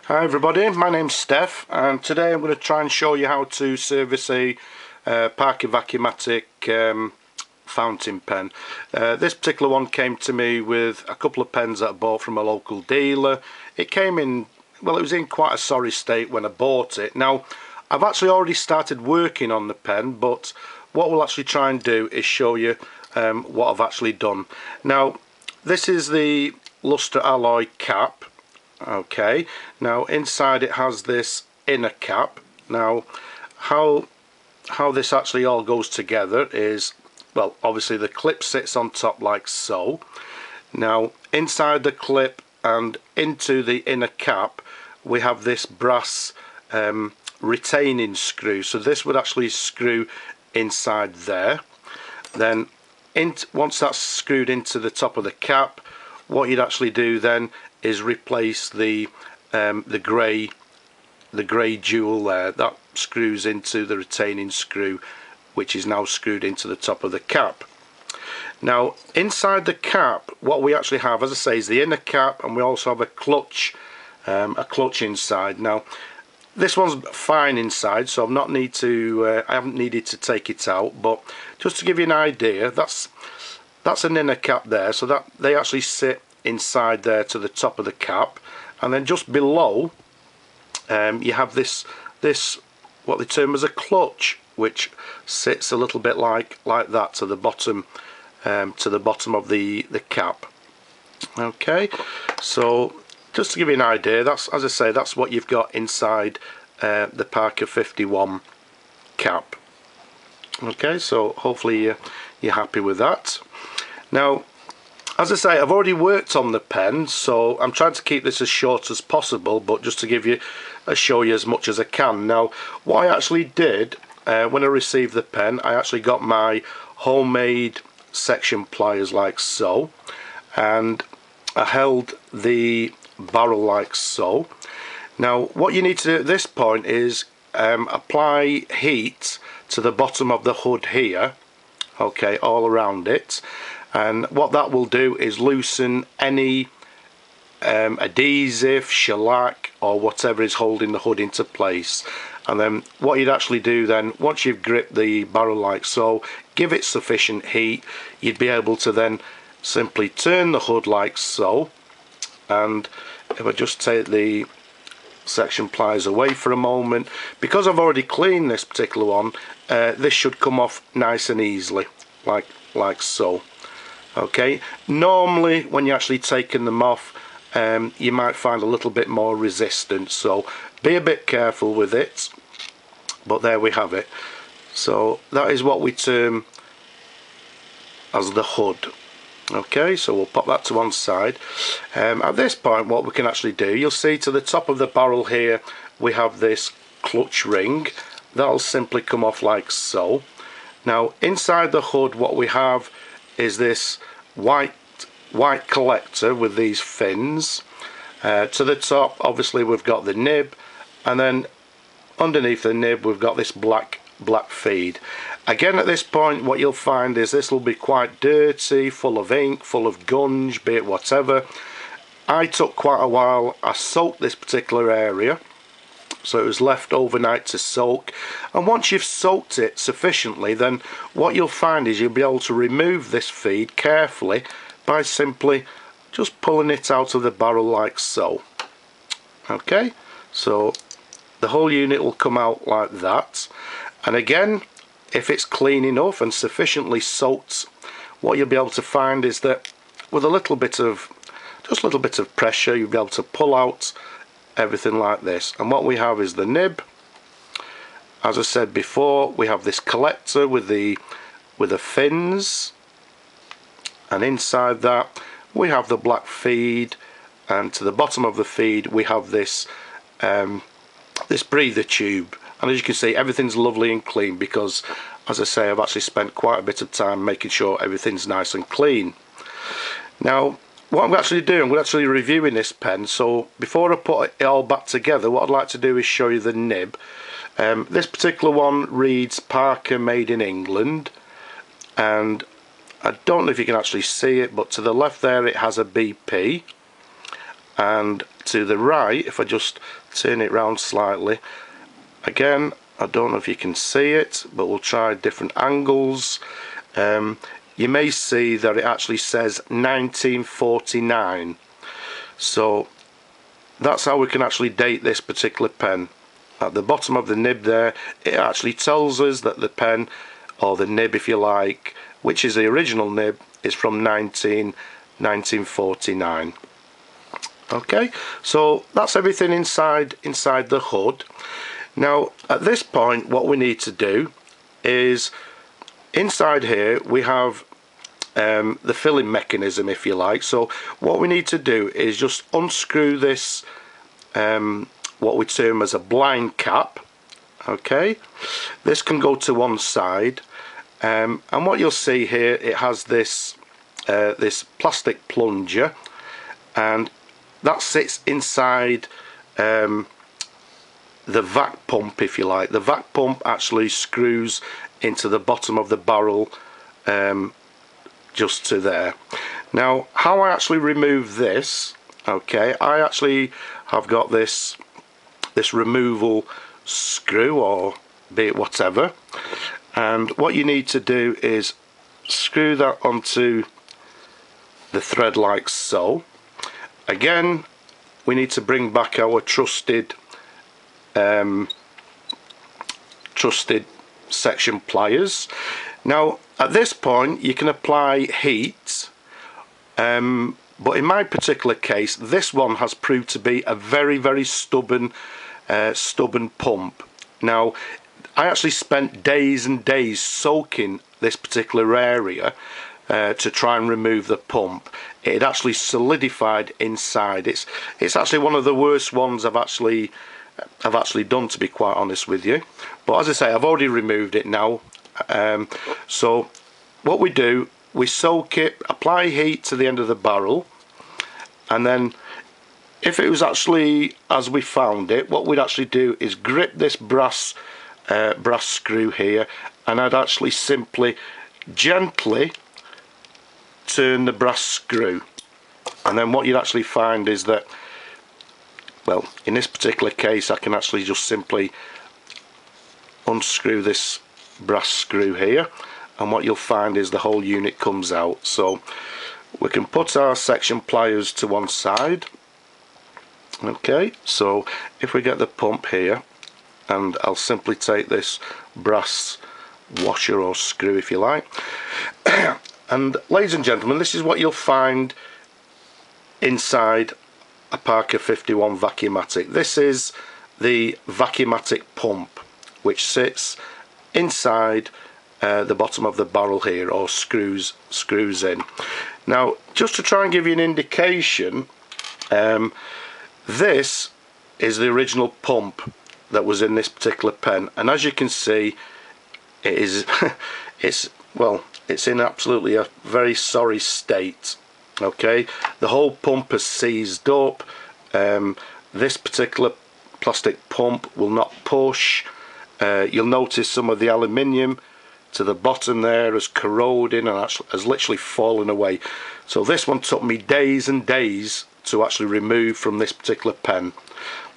Hi everybody, my name's Steph and today I'm going to try and show you how to service a Parker Vacumatic fountain pen. This particular one came to me with a couple of pens that I bought from a local dealer. It came in, well, it was in quite a sorry state when I bought it. Now I've actually already started working on the pen, but what we'll actually try and do is show you what I've actually done. Now this is the luster alloy cap. Okay, now inside it has this inner cap. Now how this actually all goes together is, well, obviously the clip sits on top like so. Now inside the clip and into the inner cap we have this brass retaining screw, so this would actually screw inside there. Then once that's screwed into the top of the cap, what you'd actually do then is replace the grey jewel there. That screws into the retaining screw, which is now screwed into the top of the cap. Now inside the cap what we actually have, as I say, is the inner cap, and we also have a clutch inside. Now this one's fine inside, so I haven't needed to take it out, but just to give you an idea, that's an inner cap there, so that they actually sit inside there to the top of the cap. And then just below you have this what they term as a clutch, which sits a little bit like that to the bottom of the cap. Okay, so just to give you an idea, that's, as I say, that's what you've got inside the Parker 51 cap. Okay, so hopefully you're happy with that. Now as I say, I've already worked on the pen, so I'm trying to keep this as short as possible, but just to show you as much as I can. Now what I actually did when I received the pen, I actually got my homemade section pliers like so, and I held the barrel like so. Now what you need to do at this point is apply heat to the bottom of the hood here, okay, all around it. And what that will do is loosen any adhesive, shellac or whatever is holding the hood into place. And then what you'd actually do then, once you've gripped the barrel like so, give it sufficient heat, you'd be able to then simply turn the hood like so. And if I just take the section pliers away for a moment, because I've already cleaned this particular one, this should come off nice and easily, like so. Okay, normally when you're actually taking them off, you might find a little bit more resistance, so be a bit careful with it. But there we have it. So that is what we term as the hood. Okay, so we'll pop that to one side. At this point what we can actually do, you'll see to the top of the barrel here we have this clutch ring. That'll simply come off like so. Now inside the hood what we have is this white collector with these fins. To the top obviously we've got the nib, and then underneath the nib we've got this black feed. Again, at this point what you'll find is this will be quite dirty, full of ink, full of gunge, be it whatever. I took quite a while, I soaked this particular area, so it was left overnight to soak. And once you've soaked it sufficiently, then what you'll find is you'll be able to remove this feed carefully by simply just pulling it out of the barrel like so. Okay, so the whole unit will come out like that. And again, if it's clean enough and sufficiently soaked, what you'll be able to find is that with a little bit of pressure, you'll be able to pull out everything like this. And what we have is the nib. As I said before, we have this collector with the fins, and inside that we have the black feed, and to the bottom of the feed we have this this breather tube. And as you can see, everything's lovely and clean because, as I say, I've actually spent quite a bit of time making sure everything's nice and clean. Now what I'm actually doing, we're actually reviewing this pen, so before I put it all back together, what I'd like to do is show you the nib. This particular one reads Parker made in England, and I don't know if you can actually see it, but to the left there it has a BP, and to the right, if I just turn it round slightly, again, I don't know if you can see it, but we'll try different angles. You may see that it actually says 1949, so that's how we can actually date this particular pen. At the bottom of the nib there, it actually tells us that the pen, or the nib if you like, which is the original nib, is from 1949. Okay, so that's everything inside the hood. Now at this point, what we need to do is, inside here we have the filling mechanism, if you like. So what we need to do is just unscrew this, what we term as a blind cap. Okay, this can go to one side, and what you'll see here, it has this this plastic plunger, and that sits inside the vac pump, if you like. The vac pump actually screws into the bottom of the barrel, just to there. Now, how I actually remove this, okay, I actually have got this removal screw, or be it whatever, and what you need to do is screw that onto the thread like so. Again, we need to bring back our trusted section pliers. Now at this point you can apply heat, but in my particular case, this one has proved to be a very stubborn pump. Now I actually spent days and days soaking this particular area to try and remove the pump. It had actually solidified inside. It's actually one of the worst ones I've actually done, to be quite honest with you. But as I say, I've already removed it now. So what we do, we soak it, apply heat to the end of the barrel, and then if it was actually as we found it, what we'd actually do is grip this brass screw here, and I'd actually simply gently turn the brass screw, and then what you'd actually find is that, well, in this particular case, I can actually just simply unscrew this brass screw here, and what you'll find is the whole unit comes out. So we can put our section pliers to one side. Okay, so if we get the pump here, and I'll simply take this brass washer or screw, if you like, and ladies and gentlemen, this is what you'll find inside a Parker 51 Vacumatic. This is the Vacumatic pump, which sits inside the bottom of the barrel here, or screws in. Now, just to try and give you an indication, this is the original pump that was in this particular pen, and as you can see, it is it's in absolutely a very sorry state. Okay, the whole pump is seized up. This particular plastic pump will not push. You'll notice some of the aluminium to the bottom there has corroded and has literally fallen away. So this one took me days and days to actually remove from this particular pen.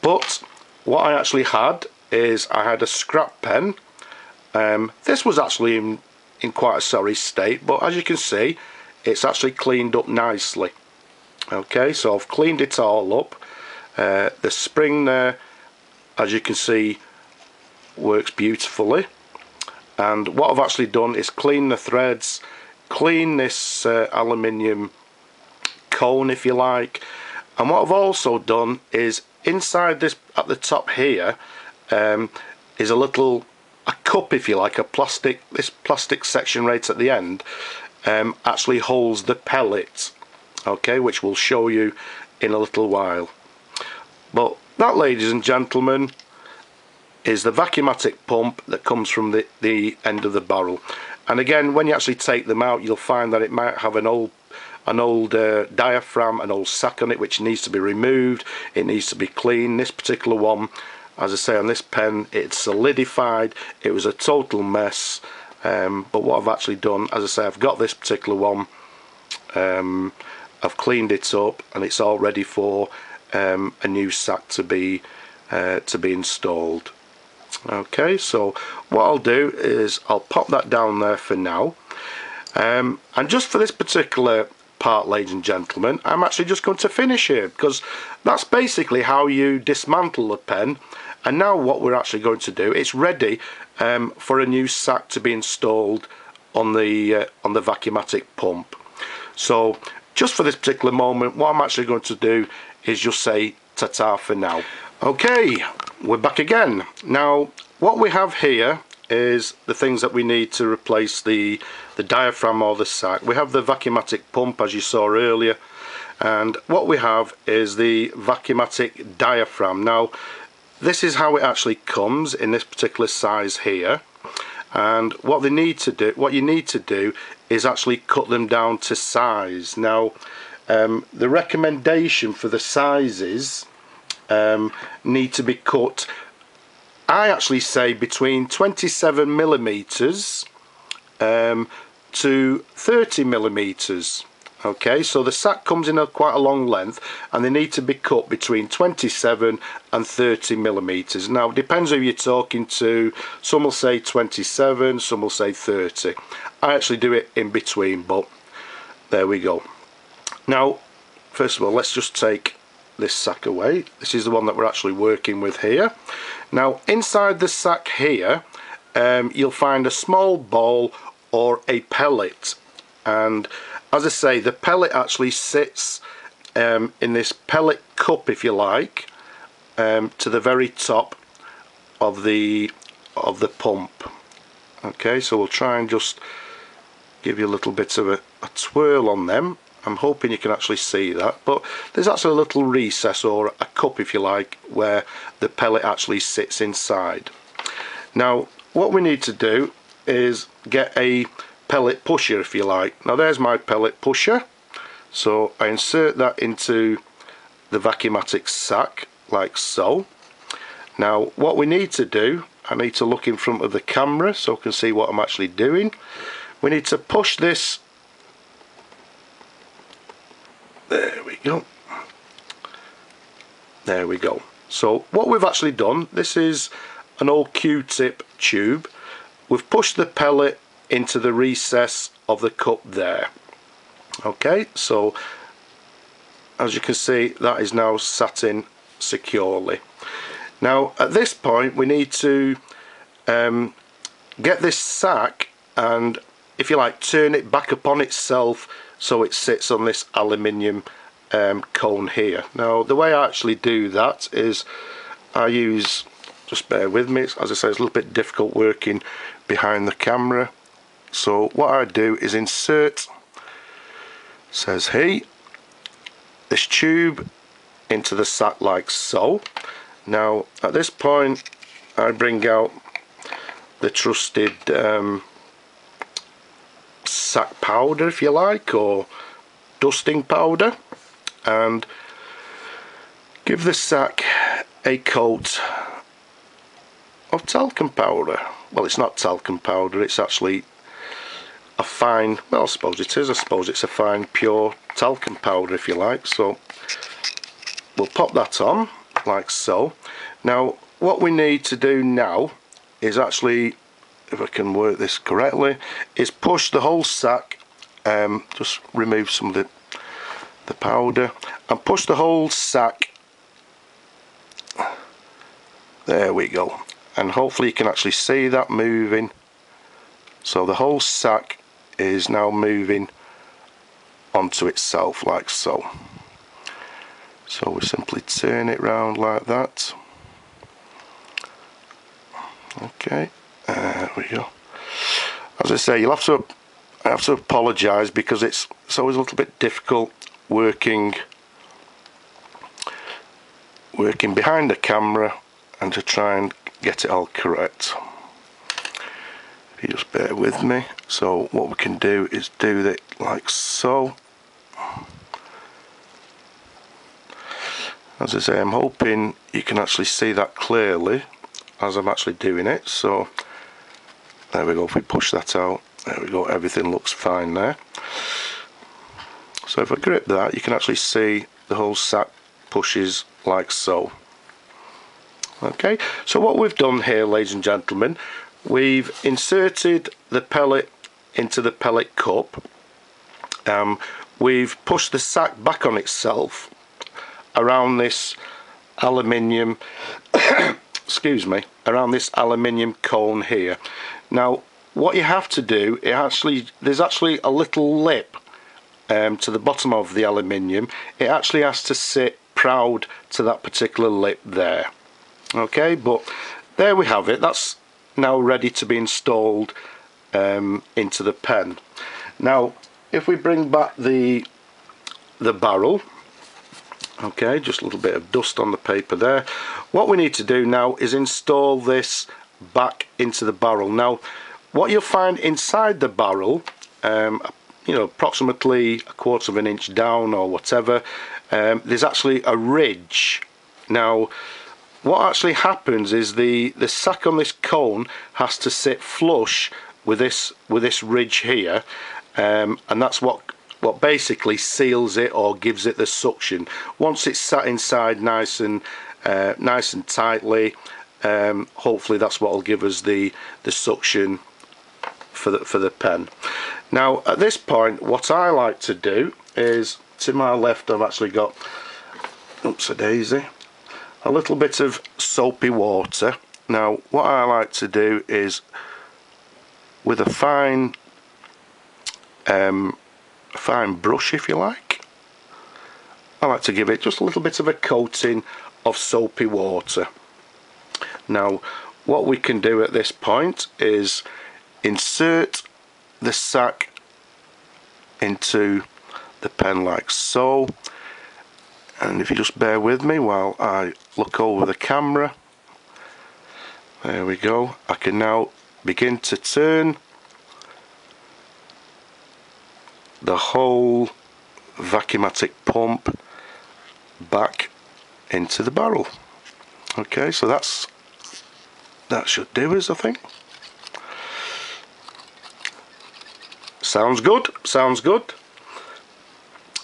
But what I actually had is I had a scrap pen. This was actually in quite a sorry state, but as you can see, it's actually cleaned up nicely. Okay, so I've cleaned it all up. The spring there, as you can see, works beautifully, and what I've actually done is clean the threads, clean this aluminium cone, if you like, and what I've also done is inside this, at the top here, is a cup, if you like, this plastic section right at the end, actually holds the pellet, okay, which we'll show you in a little while. But that, ladies and gentlemen, is the Vacumatic pump that comes from the end of the barrel. And again, when you actually take them out, you'll find that it might have an old diaphragm, an old sack on it, which needs to be removed. It needs to be cleaned. This particular one, as I say, on this pen, it's solidified. It was a total mess. But what I've actually done, as I say, I've got this particular one, I've cleaned it up, and it's all ready for a new sack to be installed. Okay, so what I'll do is I'll pop that down there for now, and just for this particular part, ladies and gentlemen, I'm actually just going to finish here, because that's basically how you dismantle a pen. And now what we're actually going to do, it's ready for a new sack to be installed on the Vacumatic pump. So just for this particular moment, what I'm actually going to do is just say ta-ta for now. Okay, we're back again. Now what we have here is the things that we need to replace the diaphragm or the sack. We have the Vacumatic pump, as you saw earlier, and what we have is the Vacumatic diaphragm. Now this is how it actually comes in this particular size here, and what you need to do is actually cut them down to size. Now the recommendation for the sizes need to be cut, I actually say, between 27 millimeters to 30 millimeters. Okay, so the sack comes in quite a long length, and they need to be cut between 27 and 30 millimeters. Now it depends who you're talking to. Some will say 27, some will say 30. I actually do it in between, but there we go. Now first of all, let's just take this sack away. This is the one that we're actually working with here. Now inside the sack here, you'll find a small ball or a pellet, and as I say, the pellet actually sits in this pellet cup, if you like, to the very top of the pump. Okay, so we'll try and just give you a little bit of a twirl on them. I'm hoping you can actually see that, but there's actually a little recess, or a cup if you like, where the pellet actually sits inside. Now what we need to do is get a pellet pusher, if you like. Now there's my pellet pusher, so I insert that into the Vacumatic sack like so. Now what we need to do, I need to look in front of the camera so I can see what I'm actually doing. We need to push this. There we go. There we go. So what we've actually done, this is an old Q-tip tube. We've pushed the pellet into the recess of the cup there. Okay, so as you can see, that is now sat in securely. Now at this point we need to get this sack and, if you like, turn it back upon itself so it sits on this aluminium cone here. Now the way I actually do that is I use, just bear with me, as I say, it's a little bit difficult working behind the camera. So what I do is insert, says he, this tube into the sack like so. Now at this point I bring out the trusted sack powder, if you like, or dusting powder, and give the sack a coat of talcum powder. Well, it's not talcum powder, it's actually a fine, well I suppose it is, I suppose it's a fine pure talcum powder, if you like. So we'll pop that on like so. Now what we need to do now is actually, if I can work this correctly, is push the whole sack, just remove some of the powder, and push the whole sack, there we go, and hopefully you can actually see that moving. So the whole sack is now moving onto itself like so. So we simply turn it round like that. Okay, there we go. As I say, I have to apologise because it's always a little bit difficult working behind the camera and to try and get it all correct. If you just bear with me. So what we can do is do it like so. As I say, I'm hoping you can actually see that clearly as I'm actually doing it. So there we go, if we push that out, there we go, everything looks fine there. So if I grip that, you can actually see the whole sack pushes like so. Okay, so what we've done here, ladies and gentlemen, we've inserted the pellet into the pellet cup. We've pushed the sack back on itself around this aluminium excuse me, around this aluminium cone here. Now what you have to do, there's actually a little lip to the bottom of the aluminium. It actually has to sit proud to that particular lip there. Okay, but there we have it. That's now ready to be installed into the pen. Now if we bring back the barrel, okay, just a little bit of dust on the paper there. What we need to do now is install this back into the barrel. Now what you'll find inside the barrel, you know, approximately 1/4 of an inch down or whatever, there's actually a ridge. Now what actually happens is the sack on this cone has to sit flush with this ridge here, and that's what basically seals it or gives it the suction. Once it's sat inside nice and tightly, hopefully that's what will give us the suction for the pen. Now at this point, what I like to do is, to my left I've actually got, oops-a-daisy, a little bit of soapy water. Now what I like to do is, with a fine brush, if you like, I like to give it just a little bit of a coating of soapy water. Now what we can do at this point is insert the sack into the pen like so, and if you just bear with me while I look over the camera, there we go. I can now begin to turn the whole Vacumatic pump back into the barrel. Okay, so that should do us, I think. Sounds good, sounds good.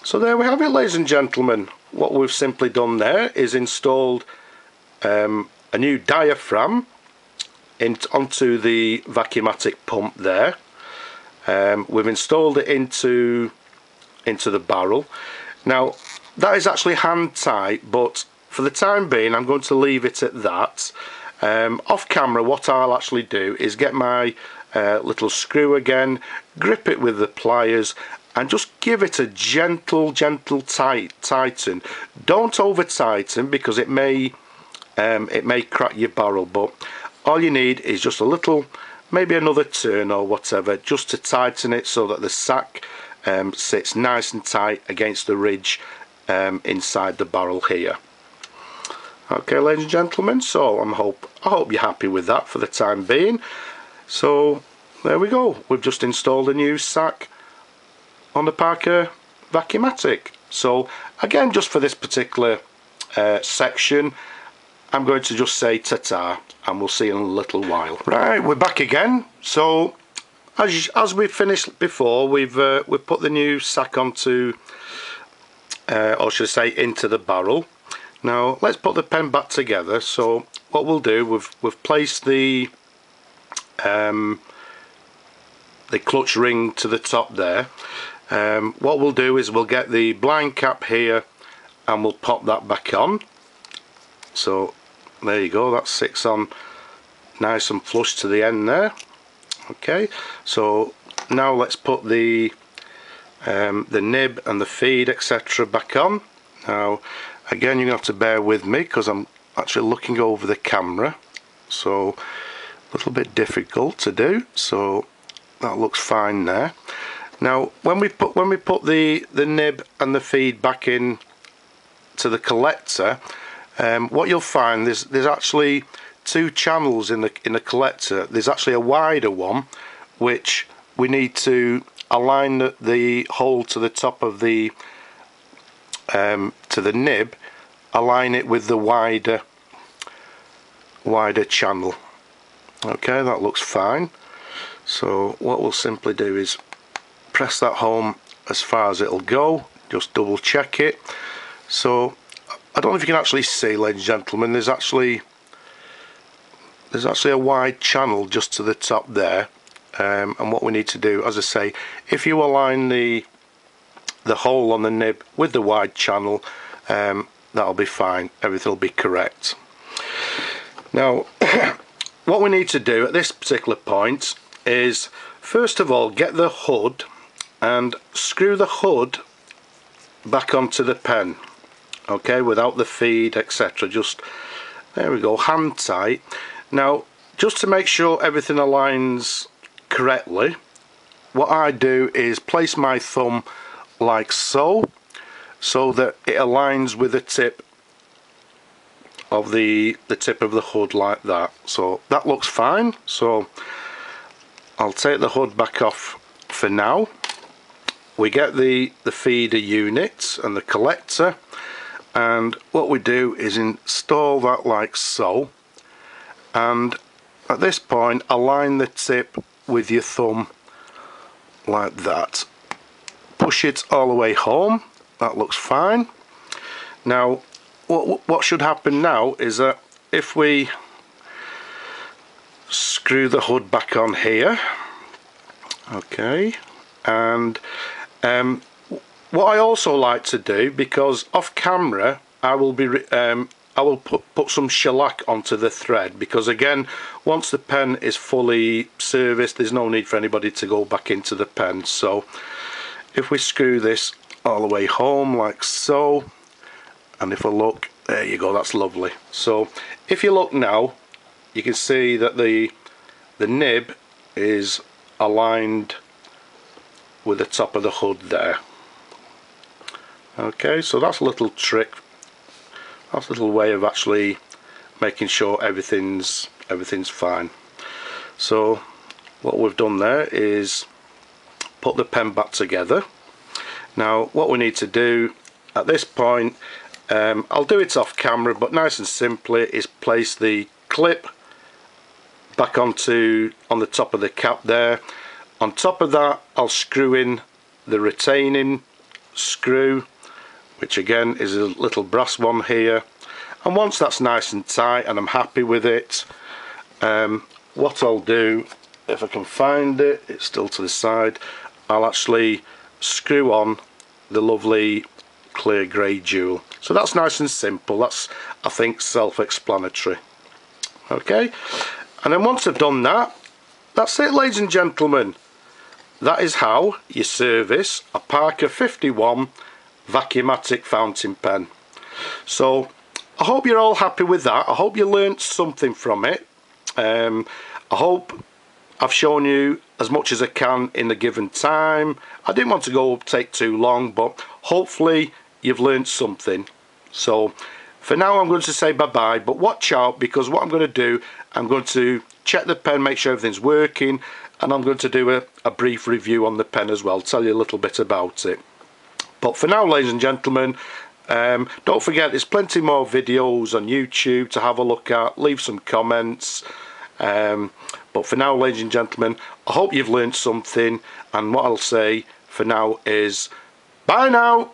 So there we have it, ladies and gentlemen. What we've simply done there is installed a new diaphragm onto the Vacumatic pump there. We've installed it into the barrel. Now that is actually hand tight, but for the time being I'm going to leave it at that. Off camera, what I'll actually do is get my little screw again, grip it with the pliers, and just give it a gentle tighten. Don't over tighten, because it may crack your barrel, but all you need is just a little, maybe another turn or whatever, just to tighten it so that the sack sits nice and tight against the ridge inside the barrel here. Okay, ladies and gentlemen, so I hope you're happy with that for the time being. So there we go, we've just installed a new sack on the Parker Vacumatic. So again, just for this particular section, I'm going to just say ta-ta, and we'll see you in a little while. Right, we're back again. So as we finished before, we've put the new sack onto, or should I say, into the barrel. Now let's put the pen back together. So what we'll do, we've placed the clutch ring to the top there. What we'll do is we'll get the blind cap here and we'll pop that back on. So there you go, that sits on nice and flush to the end there. Okay, so now let's put the nib and the feed etc back on. Now again, you're going to have to bear with me because I'm actually looking over the camera, so a little bit difficult to do. So that looks fine there. Now when we put the nib and the feed back in to the collector, what you'll find, there's actually two channels in the collector. There's actually a wider one which we need to align the hole to the top of the to the nib, align it with the wider channel. Okay, that looks fine. So what we'll simply do is press that home as far as it'll go, just double check it. So I don't know if you can actually see, ladies and gentlemen, there's actually a wide channel just to the top there, and what we need to do, as I say, if you align the hole on the nib with the wide channel, that'll be fine, everything will be correct. Now what we need to do at this particular point is, first of all, get the hood and screw the hood back onto the pen, okay, without the feed, etc. Just, there we go, hand tight. Now, just to make sure everything aligns correctly, what I do is place my thumb like so that it aligns with the tip of the tip of the hood, like that. So that looks fine. So I'll take the hood back off for now. We get the feeder unit and the collector, and what we do is install that like so, and at this point align the tip with your thumb like that. Push it all the way home. That looks fine. Now what should happen now is that if we screw the hood back on here, okay, and what I also like to do, because off camera I will put some shellac onto the thread, because again, once the pen is fully serviced, there's no need for anybody to go back into the pen. So if we screw this all the way home like so, and if I look, there you go, that's lovely. So if you look now, you can see that the nib is aligned with the top of the hood there. Okay, so that's a little trick, that's a little way of actually making sure everything's fine. So what we've done there is put the pen back together. Now what we need to do at this point, I'll do it off camera, but nice and simply, is place the clip back on the top of the cap there. On top of that I'll screw in the retaining screw, which again is a little brass one here, and once that's nice and tight and I'm happy with it, what I'll do, if I can find it, it's still to the side, I'll actually screw on the lovely clear grey jewel. So that's nice and simple, that's, I think, self-explanatory. Okay, and then once I've done that, that's it, ladies and gentlemen. That is how you service a Parker 51 Vacumatic fountain pen. So I hope you're all happy with that. I hope you learnt something from it. I hope I've shown you as much as I can in the given time. I didn't want to take too long, but hopefully you've learnt something. So for now I'm going to say bye bye, but watch out, because what I'm going to do, I'm going to check the pen, make sure everything's working, and I'm going to do a brief review on the pen as well, tell you a little bit about it. But for now, ladies and gentlemen, don't forget there's plenty more videos on YouTube to have a look at, leave some comments. But for now, ladies and gentlemen, I hope you've learned something, and what I'll say for now is bye now.